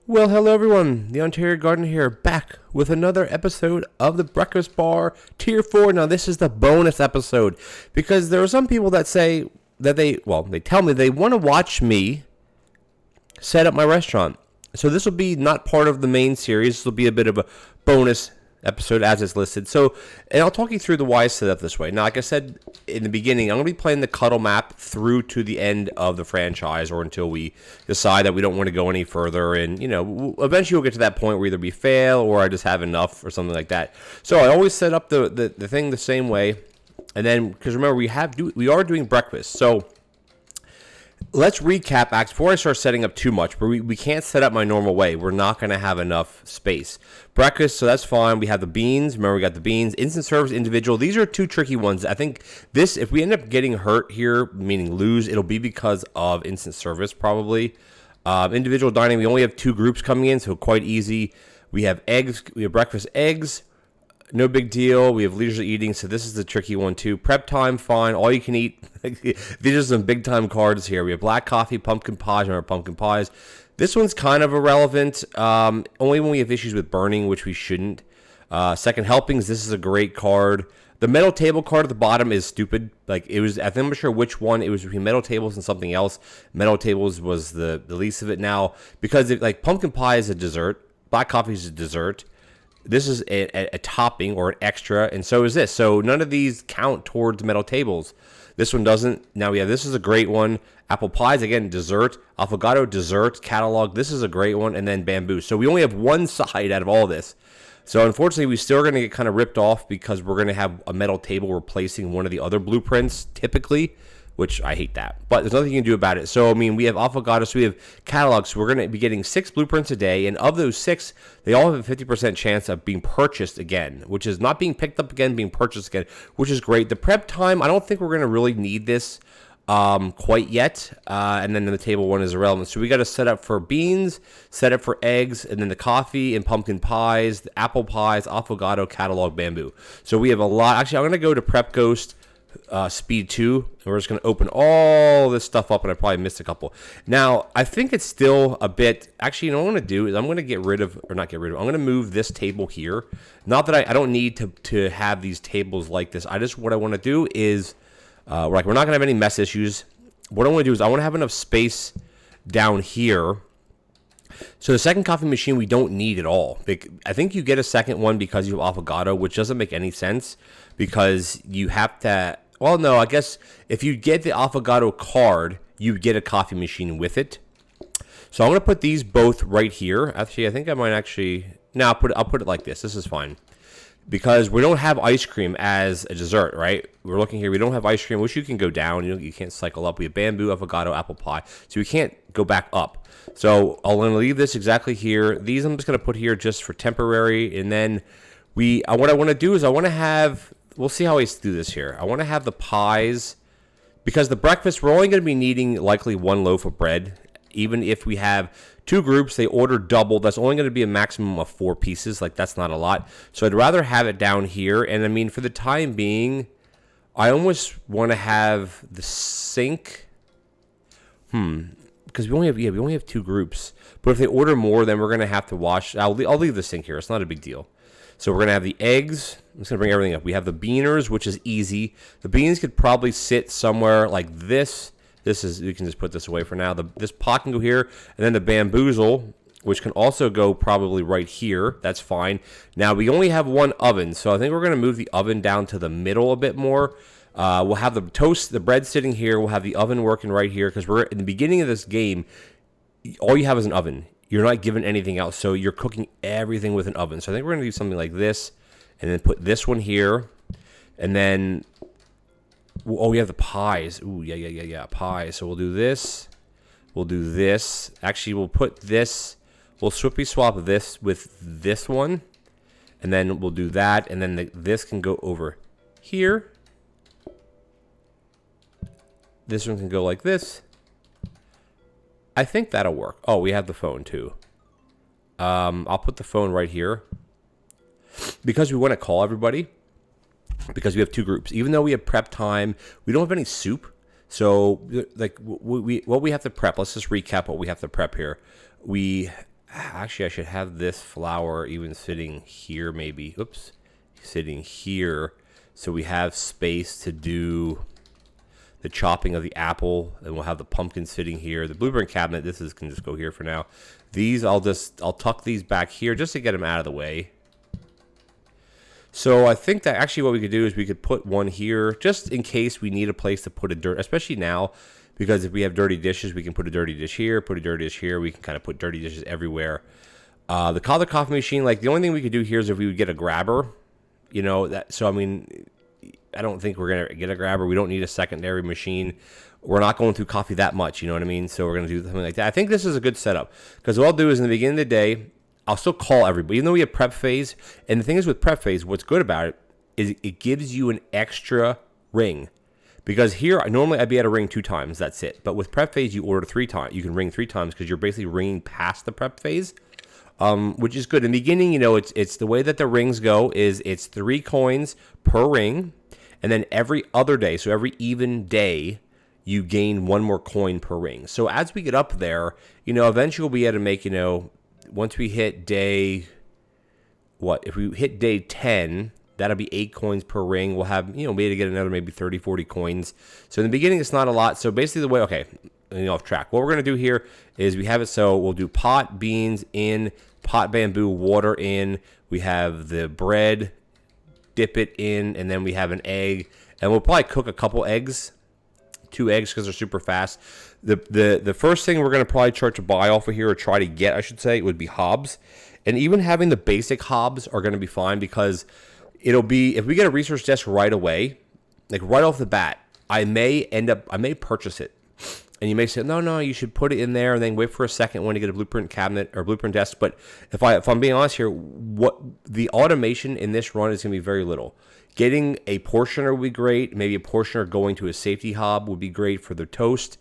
Well, hello everyone. The Ontario Gardener here, back with another episode of the Breakfast Bar Tier 4. Now, this is the bonus episode because there are some people that say that they tell me they want to watch me set up my restaurant. So this will be not part of the main series. This will be a bit of a bonus episode as it's listed. So, and I'll talk you through the why I set up this way. Now, like I said in the beginning, I'm going to be playing the cuddle map through to the end of the franchise or until we decide that we don't want to go any further. And, eventually we'll get to that point where either we fail or I just have enough or something like that. So I always set up the thing the same way. And then, because remember, we are doing breakfast. So let's recap acts before I start setting up too much, but we can't set up my normal way. We're not going to have enough space. Breakfast, so that's fine. We have the beans. Remember, we got the beans. Instant service, individual. These are two tricky ones. I think this, if we end up getting hurt here, meaning lose, it'll be because of instant service probably. Individual dining, we only have two groups coming in, so quite easy. We have eggs. We have breakfast eggs. No big deal. We have leisurely eating, so this is the tricky one too. Prep time, fine. All you can eat. These are some big time cards here. We have black coffee, pumpkin pies. Remember pumpkin pies. This one's kind of irrelevant. Only when we have issues with burning, which we shouldn't. Second helpings. This is a great card. The metal table card at the bottom is stupid. Like it was. I think I'm not sure which one. It was between metal tables and something else. Metal tables was the least of it now because pumpkin pie is a dessert. Black coffee is a dessert. This is a topping or an extra, and so is this. So none of these count towards metal tables. This one doesn't. Now, yeah, this is a great one. Apple pies, again, dessert. Affogato, dessert. Catalog, this is a great one. And then bamboo. So we only have one side out of all this. So unfortunately, we still are going to get kind of ripped off because we're going to have a metal table replacing one of the other blueprints, typically, which I hate that. But there's nothing you can do about it. So, I mean, we have Affogato, so we have catalogs. So we're going to be getting 6 blueprints a day. And of those 6, they all have a 50% chance of being purchased again, which is not being picked up again, being purchased again, which is great. The prep time, I don't think we're going to really need this quite yet. And then the table one is irrelevant. So we got to set up for beans, set up for eggs, and then the coffee and pumpkin pies, the apple pies, Affogato, catalog, bamboo. So we have a lot. Actually, I'm going to go to Prep Ghost. Speed 2, and we're just going to open all this stuff up, and I probably missed a couple. Now, I think it's still a bit, actually, what I'm going to do is I'm going to I'm going to move this table here. Not that I don't need to have these tables like this. What I want to do is, we're not going to have any mess issues. What I want to do is I want to have enough space down here. So the second coffee machine we don't need at all. I think you get a second one because you have Affogato, which doesn't make any sense because you have to. Well, no, I guess if you get the Affogato card, you get a coffee machine with it. So I'm going to put these both right here. Actually, I think I might actually. No, I'll put it like this. This is fine. Because we don't have ice cream as a dessert, right? We're looking here. We don't have ice cream, which you can go down. You can't cycle up. We have bamboo, Affogato, apple pie. So we can't go back up. So I'm going to leave this exactly here. These I'm just going to put here just for temporary. And then what I want to do is I want to have, we'll see how I do this here. I want to have the pies, because the breakfast, we're only going to be needing likely 1 loaf of bread. Even if we have 2 groups, they order double. That's only going to be a maximum of 4 pieces. Like, that's not a lot. So I'd rather have it down here. And I mean, for the time being, I almost want to have the sink. Because we only have 2 groups. But if they order more, then we're going to have to wash. I'll leave the sink here. It's not a big deal. So we're going to have the eggs. I'm just going to bring everything up. We have the beaners, which is easy. The beans could probably sit somewhere like this. We can just put this away for now. This pot can go here, and then the bamboozle, which can also go probably right here. That's fine. Now, we only have 1 oven, so I think we're going to move the oven down to the middle a bit more. We'll have the bread sitting here. We'll have the oven working right here, because we're in the beginning of this game, all you have is an oven. You're not given anything else, so you're cooking everything with an oven. So I think we're going to do something like this, and then put this one here, and then... Oh, we have the pies. Ooh, yeah, pies. So we'll do this. We'll do this. Actually, we'll put this. We'll swippy swap this with this one. And then we'll do that. And then this can go over here. This one can go like this. I think that'll work. Oh, we have the phone too. I'll put the phone right here. Because we want to call everybody. Because we have 2 groups. Even though we have prep time, we don't have any soup. So, like, what we have to prep, let's just recap what we have to prep here. We actually, I should have this flour even sitting here, maybe. Oops, sitting here, so we have space to do the chopping of the apple, and we'll have the pumpkin sitting here. The blueprint cabinet, can just go here for now. These, I'll tuck these back here just to get them out of the way. So I think that actually what we could do is we could put one here just in case we need a place to put a dirt, especially now, because if we have dirty dishes, we can put a dirty dish here, put a dirty dish here. We can kind of put dirty dishes everywhere. The color coffee machine, like the only thing we could do here is if we would get a grabber, you know, that. So I mean, I don't think we're going to get a grabber. We don't need a secondary machine. We're not going through coffee that much, you know what I mean? So we're going to do something like that. I think this is a good setup because what I'll do is in the beginning of the day, I'll still call everybody, even though we have prep phase. And the thing is with prep phase, what's good about it is it gives you an extra ring. Because here, normally I'd be able to ring 2 times. That's it. But with prep phase, you order 3 times. You can ring 3 times because you're basically ringing past the prep phase. Which is good. In the beginning, you know, it's the way that the rings go is it's 3 coins per ring. And then every other day, so every even day, you gain 1 more coin per ring. So as we get up there, you know, eventually we'll be able to make, you know, once we hit day, if we hit day 10, that'll be 8 coins per ring. We'll have, you know, maybe to get another maybe 30, 40 coins. So in the beginning, it's not a lot. So basically the way, okay, off track. What we're going to do here is we have it so we'll do pot, beans in, pot bamboo, water in. We have the bread, dip it in, and then we have an egg. And we'll probably cook a couple eggs, 2 eggs because they're super fast. The first thing we're going to probably start to buy off of here, or try to get, I should say, would be hobs. And even having the basic hobs are going to be fine because it'll be, if we get a research desk right away, like right off the bat, I may purchase it. And you may say, no, you should put it in there and then wait for a second one to get a blueprint cabinet or blueprint desk. But if I'm being honest here, what the automation in this run is going to be very little. Getting a portioner would be great. Maybe a portioner going to a safety hob would be great for the toast.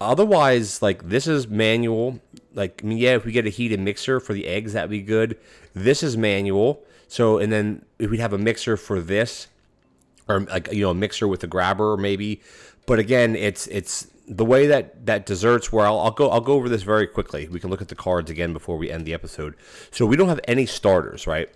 Otherwise, like, this is manual. Like, I mean, yeah, if we get a heated mixer for the eggs, that'd be good. This is manual. So, and then if we'd have a mixer for this, or like, you know, a mixer with a grabber maybe. But again, it's the way that desserts, where I'll go over this very quickly. We can look at the cards again before we end the episode. So we don't have any starters, right?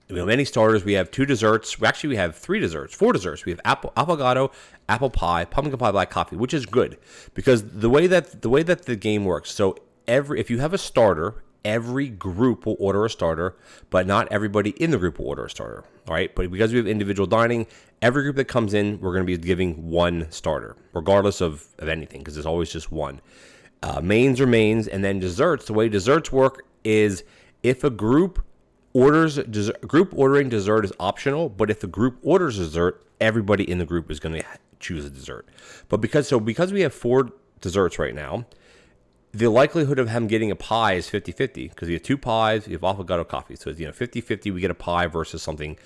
We don't have any starters. We have 2 desserts. We have 4 desserts. We have avocado, apple pie, pumpkin pie, black coffee, which is good because the way that the game works. So if you have a starter, every group will order a starter, but not everybody in the group will order a starter. All right, but because we have individual dining, every group that comes in, we're going to be giving 1 starter, regardless of anything, because there's always just 1. Mains are mains, and then desserts. The way desserts work is if a group orders group ordering dessert is optional, but if the group orders dessert, everybody in the group is going to choose a dessert. But because we have 4 desserts right now, the likelihood of him getting a pie is 50-50 because you have 2 pies, you have avocado coffee. So it's, you know, 50-50 we get a pie versus something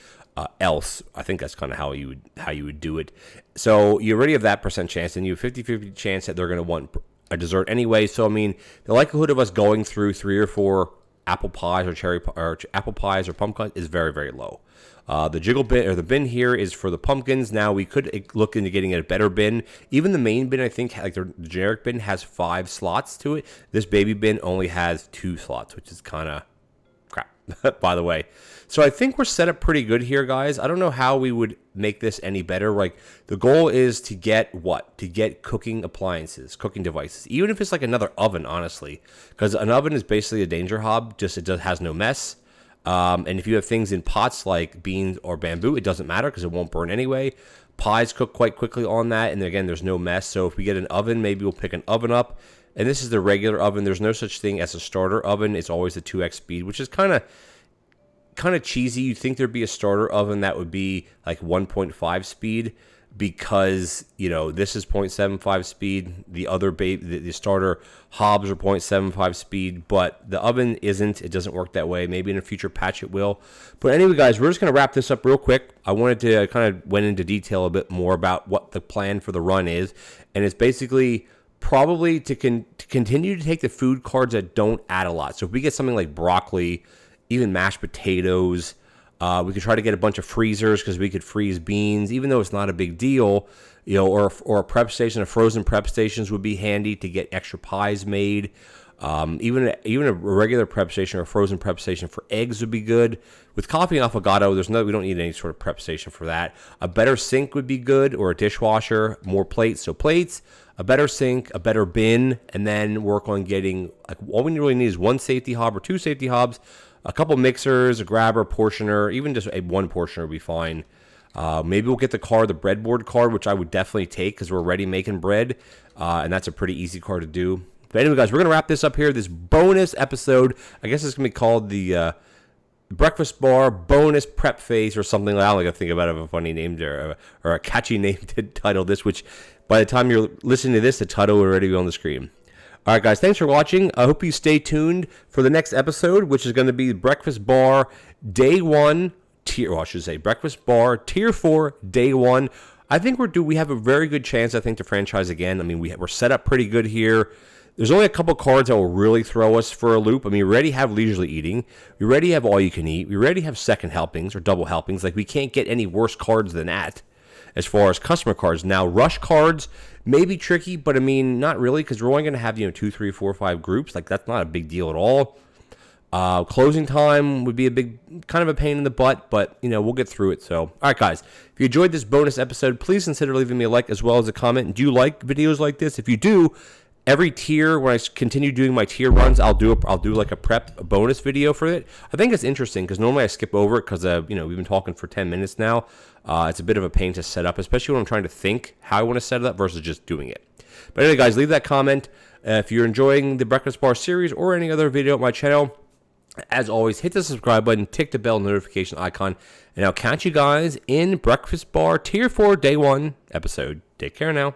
else. I think that's kind of how you would do it. So you already have that percent chance, and you have 50-50 chance that they're going to want a dessert anyway. So I mean, the likelihood of us going through 3 or 4 apple pies or apple pies or pumpkin is very, very low. The jiggle bin or the bin here is for the pumpkins. Now we could look into getting a better bin. Even the main bin, I think, like the generic bin has 5 slots to it. This baby bin only has 2 slots, which is kind of crap, by the way. So I think we're set up pretty good here, guys. I don't know how we would make this any better. Like, the goal is to get what? To get cooking appliances, cooking devices. Even if it's like another oven, honestly. Because an oven is basically a danger hob, just it has no mess. And if you have things in pots like beans or bamboo, it doesn't matter because it won't burn anyway. Pies cook quite quickly on that, and again, there's no mess. So if we get an oven, maybe we'll pick an oven up. And this is the regular oven. There's no such thing as a starter oven. It's always the 2x speed, which is kind of cheesy. You'd think there'd be a starter oven that would be like 1.5 speed because, you know, this is 0.75 speed. The other the starter hobs are 0.75 speed, but the oven isn't. It doesn't work that way. Maybe in a future patch it will. But anyway, guys, we're just going to wrap this up real quick. I wanted to kind of went into detail a bit more about what the plan for the run is, and it's basically probably to continue to take the food cards that don't add a lot. So if we get something like broccoli, even mashed potatoes, we could try to get a bunch of freezers because we could freeze beans, even though it's not a big deal, you know, or a prep station, a frozen prep stations would be handy to get extra pies made. Even a regular prep station or a frozen prep station for eggs would be good. With coffee and avocado, we don't need any sort of prep station for that. A better sink would be good, or a dishwasher. More plates, so plates, a better sink, a better bin, and then work on getting, like, all we really need is one safety hob or two safety hobs, a couple mixers, a grabber, portioner, even just a one portioner would be fine. Maybe we'll get the breadboard card, which I would definitely take because we're already making bread, and that's a pretty easy card to do. But anyway, guys, we're going to wrap this up here. This bonus episode, I guess it's going to be called the Breakfast Bar Bonus Prep Phase or something. I don't like to think about it, a funny name there, or a catchy name to title this, which by the time you're listening to this, the title will already be on the screen. All right, guys, thanks for watching. I hope you stay tuned for the next episode, which is going to be Breakfast Bar Day 1, Breakfast Bar Tier 4 Day 1. I think we have a very good chance, I think, to franchise again. I mean, we're set up pretty good here. There's only a couple cards that will really throw us for a loop. I mean, we already have leisurely eating. We already have all you can eat. We already have second helpings or double helpings. Like, we can't get any worse cards than that as far as customer cards. Now, rush cards may be tricky, but I mean, not really, because we're only going to have, 2, 3, 4, 5 groups. Like, that's not a big deal at all. Closing time would be a big, kind of a pain in the butt, but, we'll get through it. So, all right, guys, if you enjoyed this bonus episode, please consider leaving me a like as well as a comment. And do you like videos like this? If you do, every tier, when I continue doing my tier runs, I'll do like a bonus video for it. I think it's interesting because normally I skip over it because we've been talking for 10 minutes now. It's a bit of a pain to set up, especially when I'm trying to think how I want to set it up versus just doing it. But anyway, guys, leave that comment if you're enjoying the Breakfast Bar series or any other video on my channel. As always, hit the subscribe button, tick the bell notification icon, and I'll catch you guys in Breakfast Bar Tier 4 Day 1 episode. Take care now.